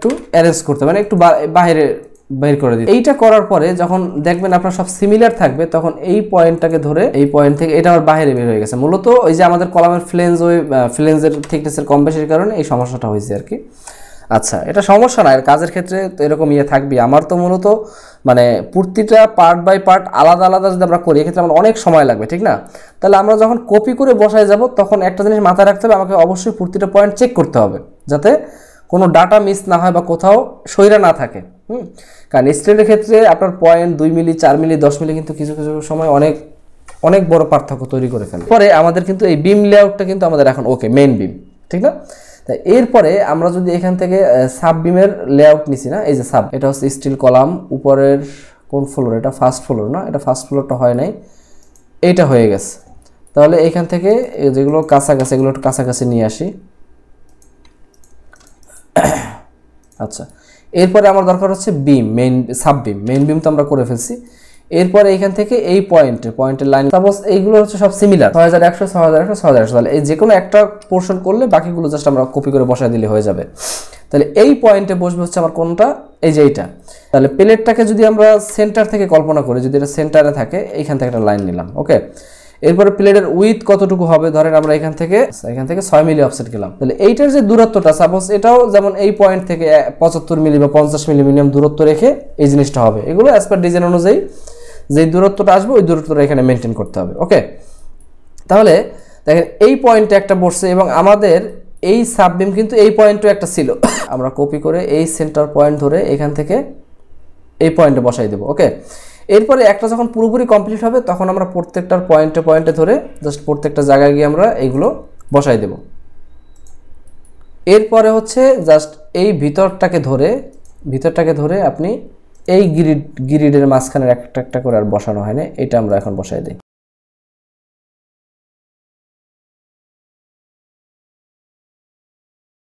একটু অ্যারেঞ্জ করতে মানে একটু বাইরে বের করে দিই। এইটা করার পরে যখন দেখবেন আপনার সব সিমিলার থাকবে তখন এই পয়েন্টটাকে ধরে এই পয়েন্ট থেকে এটা আবার বাইরে বের হয়ে গেছে। মূলত ওই যে আমাদের কলামের ফ্লেঞ্জের থিকনেসের কম বেশির কারণে এই সমস্যাটা হয়েছে আর কি। আচ্ছা, এটা সমস্যা না, এর কাজের ক্ষেত্রে তো এরকম থাকবে। আমার তো মূলত মানে প্রতিটা পার্ট বাই পার্ট আলাদা আলাদা যদি আমরা করি এক্ষেত্রে আমার অনেক সময় লাগবে, ঠিক না? তাহলে আমরা যখন কপি করে বসায় যাব তখন একটা জিনিস মাথায় রাখতে হবে, আমাকে অবশ্যই প্রতিটা পয়েন্ট চেক করতে হবে যাতে কোনো ডাটা মিস না হয় বা কোথাও সইরা না থাকে। কারণ স্ট্রেটের ক্ষেত্রে আপনার পয়েন্ট 2 মিলি 4 মিলি 10 মিলি কিন্তু কিছু কিছু সময় অনেক অনেক বড় পার্থক্য তৈরি করে ফেলে। পরে আমাদের কিন্তু এই বিম লেআউটটা কিন্তু আমাদের এখন ওকে, মেইন বিম, ঠিক না? তাই এরপরে আমরা যদি এখান থেকে সাব বিমের লেআউট নিছি না, এই যে সাব, এটা হচ্ছে স্টিল কলাম, উপরের কোন ফ্লোর, এটা ফার্স্ট ফ্লোর না, এটা ফার্স্ট ফ্লোরটা হয় নাই, এইটা হয়ে গেছে। তাহলে এখান থেকে যেগুলো কাছাকাছি এগুলো একটু কাছাকাছি নিয়ে আসি। আচ্ছা, এরপরে আমার দরকার হচ্ছে বিম, সাব বিম। মেইন বিম তো আমরা করে ফেলছি। এরপরে এইখান থেকে এই পয়েন্টের লাইন, সাপোজ এইগুলো হচ্ছে সব সিমিলার, 6100 6100 6100, তাহলে এই যে কোনো একটা পোর্শন করলে বাকিগুলো জাস্ট আমরা কপি করে বসায় দিলে হয়ে যাবে। তাহলে এই পয়েন্টে বসবে হচ্ছে আমার কোনটা, এই যে এইটা। তাহলে প্লেটটাকে যদি আমরা সেন্টার থেকে কল্পনা করি, যদি এটা সেন্টারে থাকে, এইখান থেকে একটা লাইন নিলাম, ওকে। এরপরে প্লেটের উইথ কতটুকু হবে, ধরেন আমরা এখান থেকে 6 মিলি অফসেট গেলাম। তাহলে এইটার যে দূরত্বটা, সাপোজ এটাও যেমন এই পয়েন্ট থেকে 75 মিলি বা 50 মিলি মিনিমাম দূরত্ব রেখে এই জিনিসটা হবে। এগুলো অ্যাজ পার ডিজাইন অনুযায়ী যে দূরত্বটা আসবে ওই দূরত্বটা এখানে মেনটেন করতে হবে, ওকে। তাহলে দেখেন এই পয়েন্টে একটা বসছে এবং আমাদের এই সাববিম কিন্তু এই পয়েন্টও একটা ছিল। আমরা কপি করে এই সেন্টার পয়েন্ট ধরে এখান থেকে এই পয়েন্টে বসাই দেবো, ওকে। এরপরে একটা যখন পুরোপুরি কমপ্লিট হবে তখন আমরা প্রত্যেকটার পয়েন্টে ধরে জাস্ট প্রত্যেকটা জায়গায় গিয়ে আমরা এইগুলো বসাই দেব। এরপরে হচ্ছে জাস্ট এই ভিতরটাকে ধরে আপনি এই গ্রিডের মাঝখানে একটা একটা করে আর বসানো হয় না, এটা আমরা এখন বসাই দিই।